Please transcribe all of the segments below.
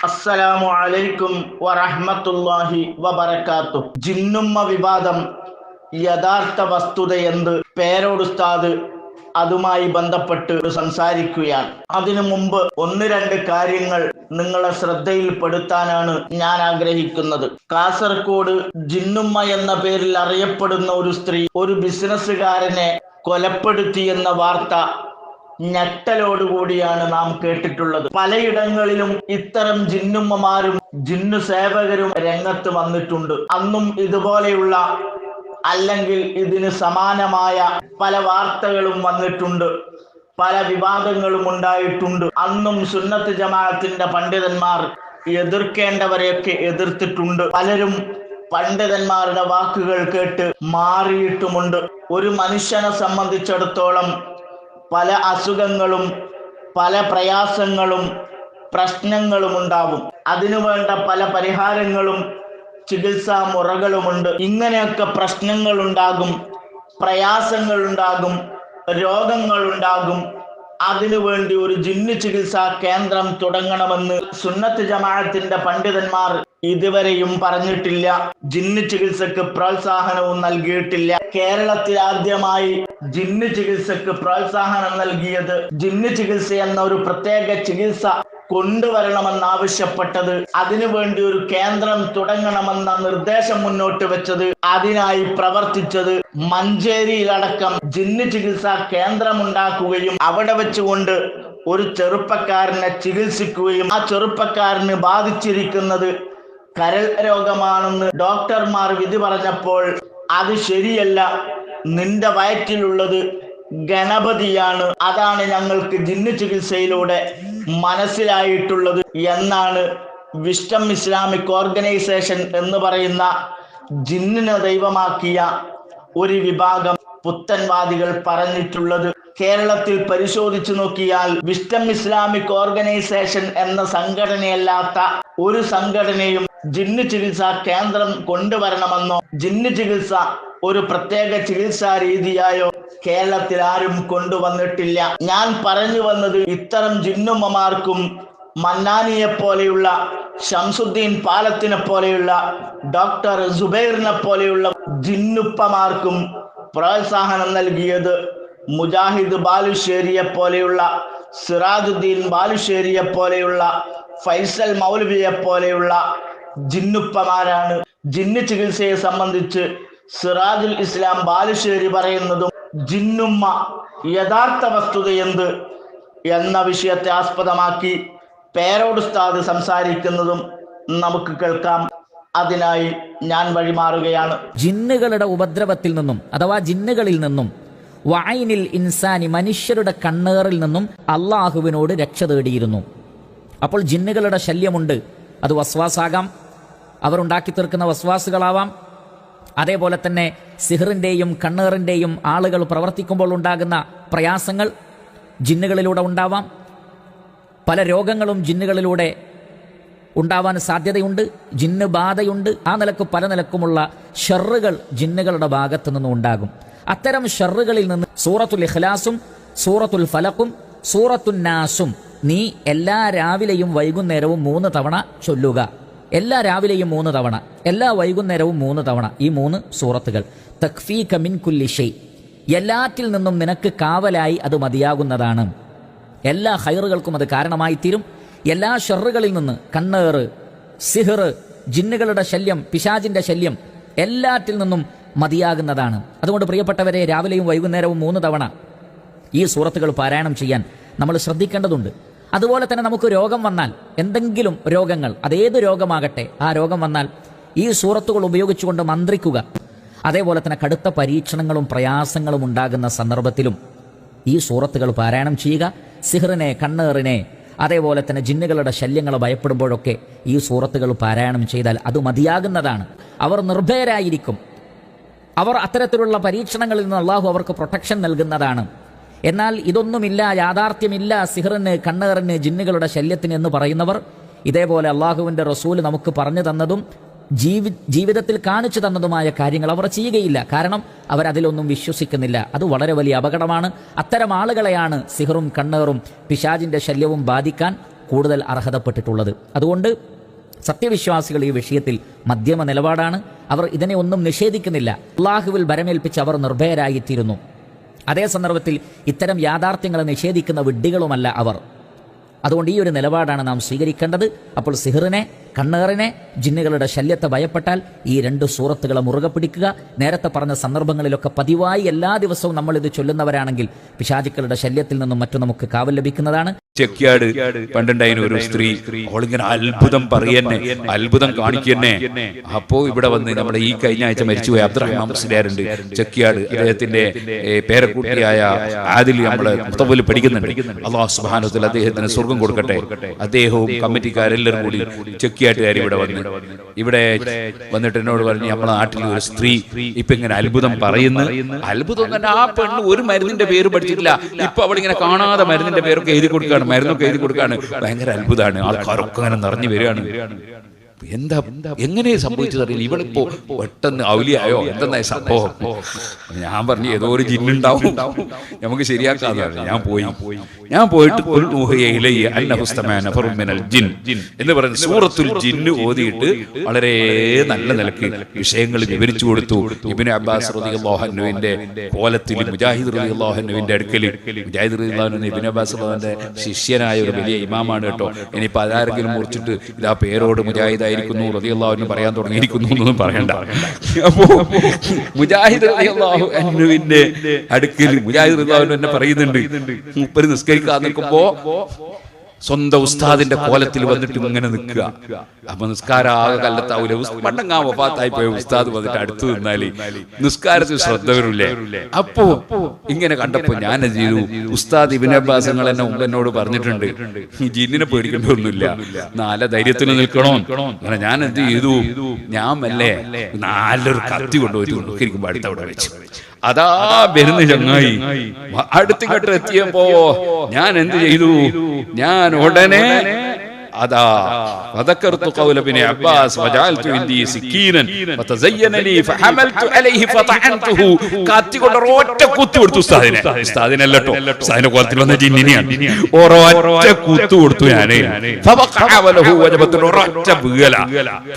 അസ്സലാമു അലൈക്കും വറഹ്മത്തുള്ളാഹി വബറകാതുഹു. ജിന്നുമ്മ വിവാദം യഥാർത്ഥ വസ്തുതയെന്ത്? പേരോട് ഉസ്താദ് അതുമായി ബന്ധപ്പെട്ട് സംസാരിക്കുകയാണ്. അതിനു മുമ്പ് ഒന്ന് രണ്ട് കാര്യങ്ങൾ നിങ്ങളെ ശ്രദ്ധയിൽപ്പെടുത്താനാണ് ഞാൻ ആഗ്രഹിക്കുന്നത്. കാസർഗോഡ് ജിന്നുമ്മ എന്ന പേരിൽ അറിയപ്പെടുന്ന ഒരു സ്ത്രീ ഒരു ബിസിനസ്സുകാരനെ കൊലപ്പെടുത്തിയെന്ന വാർത്ത ഞെട്ടലോടുകൂടിയാണ് നാം കേട്ടിട്ടുള്ളത്. പലയിടങ്ങളിലും ഇത്തരം ജിന്നുമ്മമാരും ജിന്നു സേവകരും രംഗത്ത് വന്നിട്ടുണ്ട്. അന്നും ഇതുപോലെയുള്ള അല്ലെങ്കിൽ ഇതിന് സമാനമായ പല വാർത്തകളും വന്നിട്ടുണ്ട്, പല വിവാദങ്ങളും ഉണ്ടായിട്ടുണ്ട്. അന്നും സുന്നത്ത് ജമാഅത്തിന്റെ പണ്ഡിതന്മാർ എതിർക്കേണ്ടവരെയൊക്കെ എതിർത്തിട്ടുണ്ട്. പലരും പണ്ഡിതന്മാരുടെ വാക്കുകൾ കേട്ട് മാറിയിട്ടുമുണ്ട്. ഒരു മനുഷ്യനെ സംബന്ധിച്ചിടത്തോളം പല അസുഖങ്ങളും പല പ്രയാസങ്ങളും പ്രശ്നങ്ങളും ഉണ്ടാവും. അതിനുവേണ്ട പല പരിഹാരങ്ങളും ചികിത്സാ മുറകളുമുണ്ട്. ഇങ്ങനെയൊക്കെ പ്രശ്നങ്ങൾ ഉണ്ടാകും, പ്രയാസങ്ങൾ ഉണ്ടാകും, രോഗങ്ങൾ ഉണ്ടാകും. അതിനുവേണ്ടി ഒരു ജിന്ന് ചികിത്സാ കേന്ദ്രം തുടങ്ങണമെന്ന് സുന്നത്ത് ജമാഅത്തിന്റെ പണ്ഡിതന്മാർ ഇതുവരെയും പറഞ്ഞിട്ടില്ല. ജിന്ന് ചികിത്സക്ക് പ്രോത്സാഹനവും നൽകിയിട്ടില്ല. കേരളത്തിൽ ആദ്യമായി ജിന്ന് ചികിത്സക്ക് പ്രോത്സാഹനം നൽകിയത്, ജിന്ന് ചികിത്സ എന്ന ഒരു പ്രത്യേക ചികിത്സ കൊണ്ടുവരണമെന്നാവശ്യപ്പെട്ടത്, അതിനുവേണ്ടി ഒരു കേന്ദ്രം തുടങ്ങണമെന്ന നിർദ്ദേശം മുന്നോട്ട് വെച്ചത്, അതിനായി പ്രവർത്തിച്ചത്, മഞ്ചേരിയിലടക്കം ജിന്ന് ചികിത്സാ കേന്ദ്രമുണ്ടാക്കുകയും അവിടെ വെച്ചുകൊണ്ട് ഒരു ചെറുപ്പക്കാരനെ ചികിത്സിക്കുകയും ആ ചെറുപ്പക്കാരന് ബാധിച്ചിരിക്കുന്നത് കരൾ രോഗമാണെന്ന് ഡോക്ടർമാർ വിധി പറഞ്ഞപ്പോൾ അത് ശരിയല്ല, നിന്റെ വയറ്റിലുള്ളത് ഗണപതിയാണ്, അതാണ് ഞങ്ങൾക്ക് ജിന്ന് ചികിത്സയിലൂടെ മനസ്സിലായിട്ടുള്ളത് എന്നാണ് വിസ്ഡം ഇസ്ലാമിക് ഓർഗനൈസേഷൻ എന്ന് പറയുന്ന ജിന്നിനെ ദൈവമാക്കിയ ഒരു വിഭാഗം പുത്തൻവാദികൾ പറഞ്ഞിട്ടുള്ളത്. കേരളത്തിൽ പരിശോധിച്ചു നോക്കിയാൽ വിസ്ഡം ഇസ്ലാമിക് ഓർഗനൈസേഷൻ എന്ന സംഘടനയല്ലാത്ത ഒരു സംഘടനയും ജിന്ന് ചികിത്സാ കേന്ദ്രം കൊണ്ടുവരണമെന്നോ ജിന്ന് ചികിത്സ ഒരു പ്രത്യേക ചികിത്സാ രീതിയായോ കേരളത്തിൽ ആരും കൊണ്ടുവന്നിട്ടില്ല. ഞാൻ പറഞ്ഞു വന്നത്, ഇത്തരം ജിന്നുമ്മമാർക്കും മന്നാനിയെ പോലെയുള്ള, ഷംസുദ്ദീൻ പാലത്തിനെ പോലെയുള്ള, ഡോക്ടർ സുബൈറിനെ പോലെയുള്ള ജിന്നുപ്പമാർക്കും പ്രോത്സാഹനം നൽകിയത് മുജാഹിദ് ബാലുശ്ശേരിയെ പോലെയുള്ള, സിറാജുദ്ദീൻ ബാലുശ്ശേരിയെ പോലെയുള്ള, ഫൈസൽ മൗലവിയെ പോലെയുള്ള ജിന്നുപ്പമാരാണ്. ജിന്ന് ചികിത്സയെ സംബന്ധിച്ച് സിറാജുൽ ഇസ്ലാം ബാലുശ്ശേരി പറയുന്നതും ജിന്നുമ്മ യഥാർത്ഥ വസ്തുത എന്ത് എന്ന വിഷയത്തെ ആസ്പദമാക്കി പേരോട് ഉസ്താദ് സംസാരിക്കുന്നതും നമുക്ക് കേൾക്കാം. അതിനായി ഞാൻ വഴിമാറുകയാണ്. ജിന്നുകളുടെ ഉപദ്രവത്തിൽ നിന്നും അഥവാ ജിന്നുകളിൽ നിന്നും, വഅൈനിൽ ഇൻസാനി മനുഷ്യരുടെ കണ്ണേറിൽ നിന്നും അള്ളാഹുവിനോട് രക്ഷ തേടിയിരുന്നു. അപ്പോൾ ജിന്നുകളുടെ ശല്യമുണ്ട്. അത് വസ്വാസാകാം, അവർ ഉണ്ടാക്കി തീർക്കുന്ന വസ്വാസുകളാവാം. അതേപോലെ തന്നെ സിഹറിൻ്റെയും കണ്ണേറിൻ്റെയും ആളുകൾ പ്രവർത്തിക്കുമ്പോൾ ഉണ്ടാകുന്ന പ്രയാസങ്ങൾ ജിന്നുകളിലൂടെ ഉണ്ടാവാം. പല രോഗങ്ങളും ജിന്നുകളിലൂടെ ഉണ്ടാവാൻ സാധ്യതയുണ്ട്. ജിന്ന് ബാധയുണ്ട്. ആ നിലക്ക് പല നിലക്കുമുള്ള ഷർറുകൾ ജിന്നുകളുടെ ഭാഗത്തു നിന്നും ഉണ്ടാകും. അത്തരം ഷർറുകളിൽ നിന്ന് സൂറത്തുൽ ഇഖ്ലാസും സൂറത്തുൽ ഫലഖും സൂറത്തുൻ നാസും നീ എല്ലാ രാവിലെയും വൈകുന്നേരവും 3 തവണ ചൊല്ലുക. എല്ലാ രാവിലെയും 3 തവണ, എല്ലാ വൈകുന്നേരവും 3 തവണ. ഈ 3 സൂറത്തുകൾ തക്ഫീക മിൻ കുല്ലി ഷൈ, എല്ലാറ്റിൽ നിന്നും നിനക്ക് കാവലായി അത് മതിയാകുന്നതാണ്. എല്ലാ ഹൈറുകൾക്കും അത് കാരണമായി തീരും. എല്ലാ ഷർറുകളിൽ നിന്ന്, കണ്ണേറ്, സിഹർ, ജിന്നുകളുടെ ശല്യം, പിശാചിന്റെ ശല്യം, എല്ലാറ്റിൽ നിന്നും മതിയാകുന്നതാണ്. അതുകൊണ്ട് പ്രിയപ്പെട്ടവരെ, രാവിലെയും വൈകുന്നേരവും 3 തവണ ഈ സൂറത്തുകൾ പാരായണം ചെയ്യാൻ നമ്മൾ ശ്രദ്ധിക്കേണ്ടതുണ്ട്. അതുപോലെ തന്നെ നമുക്ക് രോഗം വന്നാൽ, എന്തെങ്കിലും രോഗങ്ങൾ, അതേത് രോഗമാകട്ടെ, ആ രോഗം വന്നാൽ ഈ സൂറത്തുകൾ ഉപയോഗിച്ചുകൊണ്ട് മന്ത്രിക്കുക. അതേപോലെ തന്നെ കടുത്ത പരീക്ഷണങ്ങളും പ്രയാസങ്ങളും ഉണ്ടാകുന്ന സന്ദർഭത്തിലും ഈ സൂറത്തുകൾ പാരായണം ചെയ്യുക. സിഹറിനെ, കണ്ണേറിനെ, അതേപോലെ തന്നെ ജിന്നുകളുടെ ശല്യങ്ങൾ ഭയപ്പെടുമ്പോഴൊക്കെ ഈ സൂറത്തുകൾ പാരായണം ചെയ്താൽ അത് മതിയാകുന്നതാണ്. അവർ നിർഭയരായിരിക്കും. അവർ അത്തരത്തിലുള്ള പരീക്ഷണങ്ങളിൽ നിന്ന് അള്ളാഹു അവർക്ക് പ്രൊട്ടക്ഷൻ നൽകുന്നതാണ്. എന്നാൽ ഇതൊന്നുമില്ല, യാഥാർത്ഥ്യമില്ല, സിഹറിന്, കണ്ണേറിന്, ജിന്നുകളുടെ ശല്യത്തിന് എന്ന് പറയുന്നവർ ഇതേപോലെ അള്ളാഹുവിൻ്റെ റസൂല് നമുക്ക് പറഞ്ഞു തന്നതും ജീവിതത്തിൽ കാണിച്ചു തന്നതുമായ കാര്യങ്ങൾ അവർ ചെയ്യുകയില്ല. കാരണം അവരതിലൊന്നും വിശ്വസിക്കുന്നില്ല. അത് വളരെ വലിയ അപകടമാണ്. അത്തരം ആളുകളെയാണ് സിഹറും കണ്ണേറും പിശാചിന്റെ ശല്യവും ബാധിക്കാൻ കൂടുതൽ അർഹതപ്പെട്ടിട്ടുള്ളത്. അതുകൊണ്ട് സത്യവിശ്വാസികൾ ഈ വിഷയത്തിൽ മധ്യമ നിലപാടാണ്. അവർ ഇതിനെ ഒന്നും നിഷേധിക്കുന്നില്ല. അള്ളാഹുവിൽ ഭരമേൽപ്പിച്ച് അവർ നിർഭയരായിത്തീരുന്നു. അതേ സന്ദർഭത്തിൽ ഇത്തരം യാഥാർത്ഥ്യങ്ങളെ നിഷേധിക്കുന്ന വിഡ്ഢികളുമല്ല അവർ. അതുകൊണ്ട് ഈ ഒരു നിലപാടാണ് നാം സ്വീകരിക്കേണ്ടത്. അപ്പോൾ സിഹറിനെ, കണ്ണേറിനെ, ജിന്നുകളുടെ ശല്യത്തെ ഭയപ്പെട്ടാൽ ഈ 2 സൂറത്തുകളെ മുറുകെ പിടിക്കുക. നേരത്തെ പറഞ്ഞ സന്ദർഭങ്ങളിലൊക്കെ പതിവായി എല്ലാ ദിവസവും നമ്മൾ ഇത് ചൊല്ലുന്നവരാണെങ്കിൽ പിശാചുക്കളുടെ ശല്യത്തിൽ നിന്നും മറ്റും നമുക്ക് കാവൽ ലഭിക്കുന്നതാണ്. ചെക്കിയാട് പണ്ടുണ്ടായിരുന്നു ഒരു സ്ത്രീ, അവളിങ്ങനെ അത്ഭുതം പറയന്നെ, അത്ഭുതം കാണിക്കന്നെ. അപ്പോ ഇവിടെ വന്ന് നമ്മുടെ ഈ കഴിഞ്ഞ ആഴ്ച മരിച്ചുപോയ അബ്ദുറഹ്മാൻ മുസ്ലിയാരുണ്ട്, ചെക്കിയാട്. അദ്ദേഹത്തിന്റെ പേരക്കുട്ടിയായ ആദിൽ നമ്മള് മുത്തവ്വല് പഠിക്കുന്നുണ്ട്. അല്ലാഹു സുബ്ഹാനഹു വ തആല അദ്ദേഹത്തിന് സ്വർഗം കൊടുക്കട്ടെ. അദ്ദേഹവും കമ്മിറ്റിക്കാരെല്ലാവരും കൂടി ചെക്കിയാട്ടുകാർ ഇവിടെ വന്നിട്ട് എന്നോട് പറഞ്ഞു, നമ്മളെ നാട്ടിൽ ഒരു സ്ത്രീ ഇപ്പൊ ഇങ്ങനെ അത്ഭുതം പറയുന്നു. അത്ഭുതം തന്നെ, ആ പെണ്ണ് ഒരു മരുന്നിന്റെ പേര് പഠിച്ചിട്ടില്ല. ഇപ്പൊ അവളിങ്ങനെ കാണാതെ മരുന്നിന്റെ പേരൊക്കെ എഴുതി കൊടുക്കുകയാണ്, മരുന്നൊക്കെ എഴുതി കൊടുക്കുകയാണ്. ഭയങ്കര അത്ഭുതമാണ്. ആൾക്കാരൊക്കെ അങ്ങനെ നിറഞ്ഞു വരികയാണ്. എന്താ എങ്ങനെ സംഭവിച്ചതറിയില്ല. ഇവളിപ്പോ പെട്ടെന്ന് ഔലിയായോ എന്തെന്നായി സംഭവം? ഞാൻ പറഞ്ഞു ഏതോ ഒരു ജിന്നുണ്ടാവും, നമുക്ക് ശരിയാക്കാതെ. ഞാൻ പോയിട്ട് എന്ന് പറയുന്ന സൂറത്തുൽ ജിന്ന് ഓതിയിട്ട് വളരെ നല്ല നിലക്ക് വിഷയങ്ങൾ വിവരിച്ചു കൊടുത്തു. ഇബ്നു അബ്ബാസ് റളിയല്ലാഹു അൻഹുവിന്റെ കോലത്തിൽ മുജാഹിദ് റളിയല്ലാഹു അൻഹുവിന്റെ അടുക്കൽ, മുജാഹിദ് റളിയല്ലാഹു അൻഹു ഇബ്നു അബ്ബാസ് റളിയല്ലാഹുവിന്റെ ശിഷ്യനായ ഒരു വലിയ ഇമാമാണ് കേട്ടോ. ഇനിയിപ്പോ അതാരെങ്കിലും മുറിച്ചിട്ട് ഇതാ പേരോട് മുജാഹിദ് റളിയല്ലാഹു അൻഹു പറയാൻ തുടങ്ങിയിരിക്കുന്നു എന്നൊന്നും പറയണ്ട. അപ്പോ മുജാഹിദ് റളിയല്ലാഹു അൻഹുവിന്റെ അടുക്കൽ മുജാഹിദ് റളിയല്ലാഹു അൻഹു തന്നെ പറയുന്നുണ്ട്, മൂപ്പര് നിസ്കരിക്കാൻ നിൽക്കുമ്പോ സ്വന്തം ഉസ്താദിന്റെ കോലത്തിൽ വന്നിട്ട് ഇങ്ങനെ നിൽക്കുക. അപ്പൊ നിസ്കാരം ആകെ കല്ലത്താവൂല. പണ്ടങ്ങാ വഫാത്തായി പോയ ഉസ്താദ് വന്നിട്ട് അടുത്ത് നിന്നാല് നിസ്കാരത്തിൽ ശ്രദ്ധ വരില്ലേ. അപ്പോ ഇങ്ങനെ കണ്ടപ്പോ ഞാൻ എന്ത് ചെയ്തു, ഉസ്താദ് ഇബ്നു അബ്ബാസ് എന്നെ മുമ്പ് എന്നോട് പറഞ്ഞിട്ടുണ്ട്, ഈ ജിന്നിനെ പേടിക്കേണ്ടതൊന്നുമില്ല, നല്ല ധൈര്യത്തിന് നിൽക്കണോ. അങ്ങനെ ഞാൻ എന്ത് ചെയ്തു, ഞാൻ അല്ലേ നല്ലൊരു കത്തി കൊണ്ടുപോയിട്ട് നിൽക്കുമ്പോ അടുത്തവിടെ വെച്ചു. അതാ വരുന്ന ചങ്ങായി അടുത്ത ഘട്ടം എത്തിയപ്പോ ഞാൻ എന്ത് ചെയ്തു, ഞാൻ ഉടനെ അതാ فذكرت قول ابن عباس وجعلت عندي سكينا فتزين لي فحملت عليه فطعنته കാത്തി കൊണ്ട് ഒറ്റ കുത്തു കൊടുത്തു ഉസ്താദിനല്ലോ, ഉസ്താദിന്റെ കോലത്തിൽ വന്ന ജിന്നിനെയാണ്. ഒരൊറ്റ കുത്തു കൊടുത്തു ഞാന്. ഒരൊറ്റ വീഴല.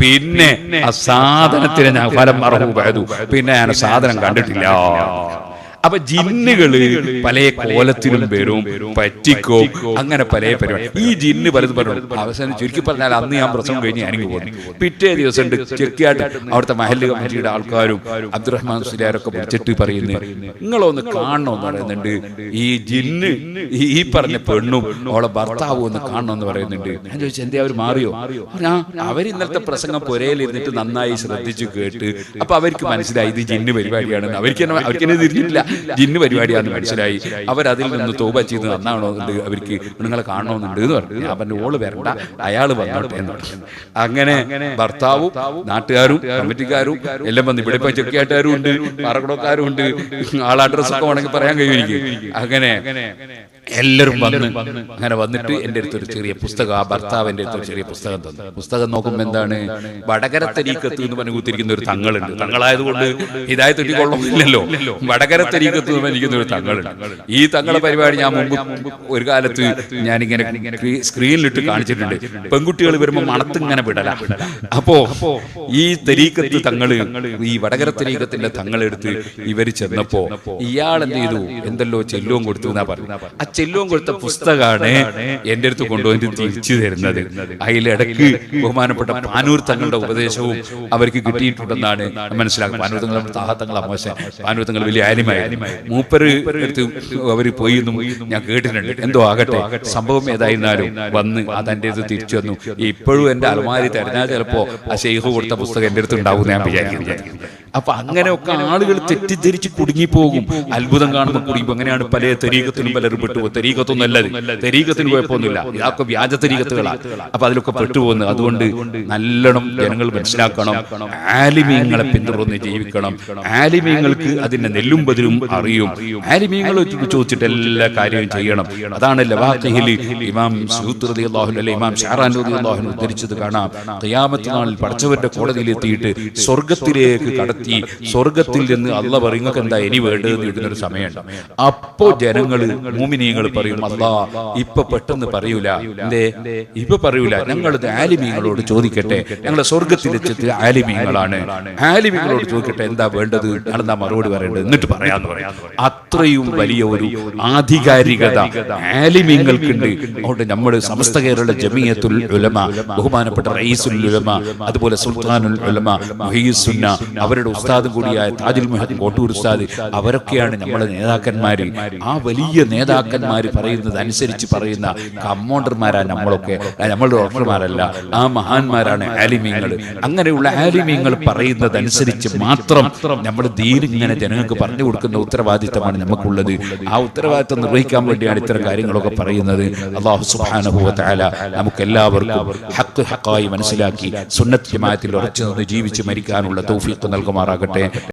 പിന്നെ ആ സാധനത്തിന് ഞാൻ ഫലം മറന്നു പോയതു. പിന്നെ ഞാൻ സാധനം കണ്ടിട്ടില്ല. അപ്പൊ ജിന്നുകള് പല കോലത്തിലും വരും, പറ്റിക്കോ, അങ്ങനെ പല പരിപാടി. ഈ ജിന്ന് പലതും പറഞ്ഞു. അവസാനം ചുരുക്കി പറഞ്ഞാൽ അന്ന് ഞാൻ പ്രസംഗം കഴിഞ്ഞ് ഞാനിങ്ങ് പോകുന്നു. പിറ്റേ ദിവസം ചെക്കിയാട്ട് അവിടുത്തെ മഹല്ല് കമ്മിറ്റിയുടെ ആൾക്കാരും അബ്ദുറഹ്മാൻ മുസ്ലിയാരൊക്കെ വിളിച്ചിട്ട് പറയുന്നു, നിങ്ങളൊന്ന് കാണണമെന്ന് പറയുന്നുണ്ട്. ഈ ജിന്ന് ഈ പറഞ്ഞ പെണ്ണും അവളെ ഭർത്താവും ഒന്ന് കാണണമെന്ന് പറയുന്നുണ്ട്. ഞാൻ ചോദിച്ചു, എന്തേ അവർ മാറിയോ? അവർ ഇന്നത്തെ പ്രസംഗം പുരയിലിരുന്നിട്ട് നന്നായി ശ്രദ്ധിച്ചു കേട്ട് അപ്പൊ അവർക്ക് മനസ്സിലായി ഇത് ജിന്ന് പരിപാടിയാണെന്ന്. അവർക്കെന്നെ തിരിഞ്ഞിട്ടില്ല, ജിന്ന് പരിപാടിയാന്ന് മനസ്സിലായി. അവരതിൽ നിന്ന് തൗബ ചെയ്ത് നന്നാവണമെന്നുണ്ട്, അവർക്ക് നിങ്ങളെ കാണണമെന്നുണ്ട് എന്ന് പറഞ്ഞു. അവന്റെ ഓള് വരണ്ട, അയാൾ വന്നോട്ടെ എന്ന് പറഞ്ഞു. അങ്ങനെ ഭർത്താവും നാട്ടുകാരും കമ്മിറ്റിക്കാരും എല്ലാം വന്ന്, ഇവിടെ ഇപ്പൊ ചെക്കിയാട്ടുകാരും ഉണ്ട്, പാറക്കുടക്കാരും ഉണ്ട്, ആൾ അഡ്രസ്സൊക്കെ വേണമെങ്കിൽ പറയാൻ കഴിയും എനിക്ക്. അങ്ങനെ എല്ലാവരും അങ്ങനെ വന്നിട്ട് എൻ്റെ അടുത്തൊരു ചെറിയ പുസ്തകം, ആ ഭർത്താവ് എൻ്റെ അടുത്തൊരു ചെറിയ പുസ്തകം തന്നു. പുസ്തകം നോക്കുമ്പോൾ എന്താണ്, വടകര തരീക്കത്ത് എന്ന് പറഞ്ഞ് കുത്തിരിക്കുന്ന ഒരു തങ്ങളുണ്ട്. തങ്ങളായതുകൊണ്ട് ഹിദായത്ത് കിട്ടിക്കൊള്ളുന്നില്ലല്ലോ. വടകര തരീക്കത്ത് എന്ന് പറഞ്ഞിരിക്കുന്ന ഒരു തങ്ങളുണ്ട്. ഈ തങ്ങളെ പരിപാടി ഞാൻ മുമ്പ് ഒരു കാലത്ത് ഞാനിങ്ങനെ സ്ക്രീനിലിട്ട് കാണിച്ചിട്ടുണ്ട്. പെൺകുട്ടികൾ വരുമ്പോൾ മണത്തിങ്ങനെ വിടല. അപ്പോ ഈ തരീക്കത്ത് തങ്ങള്, ഈ വടകര തരീക്കത്തിന്റെ തങ്ങളെടുത്ത് ഇവര് ചെന്നപ്പോ ഇയാൾ എന്ത് ചെയ്തു, എന്തല്ലോ ചെല്ലുവും കൊടുത്തു എന്നാ പറഞ്ഞു. ആ ചെല്ലുവും കൊടുത്ത പുസ്തകമാണ് എന്റെ അടുത്ത് കൊണ്ടുവന്ന് തിരിച്ചു തരുന്നത്. അതിലിടക്ക് ബഹുമാനപ്പെട്ട പാനൂർ തങ്ങളുടെ ഉപദേശവും അവർക്ക് കിട്ടിയിട്ടുണ്ടെന്നാണ് മനസ്സിലാക്കുന്നത്. പാനൂർ തങ്ങൾ താഹത്തങ്ങൾ അമോശ, പാനൂർ തങ്ങൾ വലിയ ആലിമായിരുന്നു. മൂപ്പര് അടുത്ത് അവർ പോയി എന്നും ഞാൻ കേട്ടിട്ടുണ്ട്. എന്തോ ആകട്ടെ, സംഭവം ഏതായിരുന്നാലും വന്ന് അതെന്റെ അടുത്ത് തിരിച്ചു വന്നു. ഇപ്പോഴും എന്റെ അലമാരി തരുന്നാൽ ചിലപ്പോ ആ ഷെയ്ഖ് കൊടുത്ത പുസ്തകം എന്റെ അടുത്ത് ഉണ്ടാവും ഞാൻ വിചാരിക്കുന്നത്. അപ്പൊ അങ്ങനെയൊക്കെ ആളുകൾ തെറ്റിദ്ധരിച്ച് കുടുങ്ങിപ്പോകും. അത്ഭുതം കാണുമ്പോൾ കുടുങ്ങിപ്പോ. അങ്ങനെയാണ് പല തെരീകത്തിനും പലരും പെട്ടുപോകും. തെരീകത്തൊന്നും അല്ലത്, തെരീകത്തിന് കുഴപ്പമൊന്നുമില്ല, ഇതൊക്കെ വ്യാജ തെരീകത്തുകളാണ്. അപ്പൊ അതിലൊക്കെ പെട്ടുപോകുന്നത്. അതുകൊണ്ട് നല്ലോണം ജനങ്ങൾ മനസ്സിലാക്കണം, ആലിമീങ്ങളെ പിന്തുടർന്ന് ജീവിക്കണം. ആലിമീങ്ങൾക്ക് അതിന്റെ നെല്ലും ബദിലും അറിയും. ആലിമീങ്ങൾ ചോദിച്ചിട്ട് എല്ലാ കാര്യവും ചെയ്യണം. അതാണ് ലവാഖിഹിൽ ഇമാം സൂത്ത് റളിയല്ലാഹു അൻഹു, ഇമാം ഷഅറാനി റളിയല്ലാഹു അൻഹു ഉദ്ധരിച്ചത് കാണാം. ഖിയാമത്ത് നാളിൽ പടച്ചവന്റെ കോടതിയിൽ എത്തിയിട്ട് സ്വർഗ്ഗത്തിലേക്ക് നടത്തി സ്വർഗത്തിൽ നിന്ന് അള്ളാഹ് പറയും നിങ്ങൾക്ക് എന്താ ഇനി വേണ്ടതെന്ന് ചോദിക്കുന്നൊരു സമയമുണ്ട്. അപ്പോ ജനങ്ങള് മുഅ്മിനീങ്ങൾ പറയും അല്ലാ ഇപ്പൊ പെട്ടെന്ന് പറയൂല, എന്തേ ഇപ്പൊ പറയൂല, ഞങ്ങളത് ആലിമീങ്ങളോട് ചോദിക്കട്ടെ, ഞങ്ങളെ സ്വർഗത്തിലെത്തിയത് ആലിമീങ്ങളാണ്, ആലിമീങ്ങളോട് ചോദിക്കട്ടെ എന്താ വേണ്ടത്, ഞങ്ങളെന്താ മറുപടി പറയേണ്ടത്, എന്നിട്ട് പറയാന്ന് പറയാം. അത്രയും വലിയ ഒരു ആധികാരികത ആലിമീങ്ങൾക്കുണ്ട്. അതുകൊണ്ട് നമ്മൾ സമസ്ത കേരള ജമിയത്തുൽ ഉലമ, ബഹുമാനപ്പെട്ട റഈസുൽ ഉലമ, അതുപോലെ സുൽത്താനുൽ ഉലമ മുഹയ്യിസുന്ന, അവരുടെ ഉസ്താദും കൂടിയായ താജുൽ മുഹദ്ദിൻ കോട്ടൂർ ഉസ്താദ്, അവരൊക്കെയാണ് നമ്മളെ നേതാക്കന്മാര്. ആ വലിയ നേതാക്കന്മാര് പറയുന്നത് അനുസരിച്ച് പറയുന്ന കമ്മോണ്ടർമാരാ നമ്മളൊക്കെ, നമ്മൾ ഡോക്ടർമാരല്ല. ആ മഹാന്മാരാണ് ആലിമീങ്ങൾ. അങ്ങനെയുള്ള ആലിമീങ്ങൾ പറയുന്നതനുസരിച്ച് മാത്രം നമ്മൾ ദീൻ ഇങ്ങനെ ജനങ്ങൾക്ക് പറഞ്ഞു കൊടുക്കുന്ന ഉത്തരവാദിത്തമാണ് നമുക്കുള്ളത്. ആ ഉത്തരവാദിത്തം നിർവഹിക്കാൻ വേണ്ടിയാണ് ഇത്തരം കാര്യങ്ങളൊക്കെ പറയുന്നത്. അല്ലാഹു സുബ്ഹാനഹു വ തആല നമുക്ക് എല്ലാവർക്കും ഹഖ് ഹഖായി മനസ്സിലാക്കി സുന്നത്ത് ജമാഅത്തിൽ ഉറച്ചു നിന്ന് ജീവിച്ച് മരിക്കാനുള്ള തൗഫീഖ് നൽകുമാറാകട്ടെ.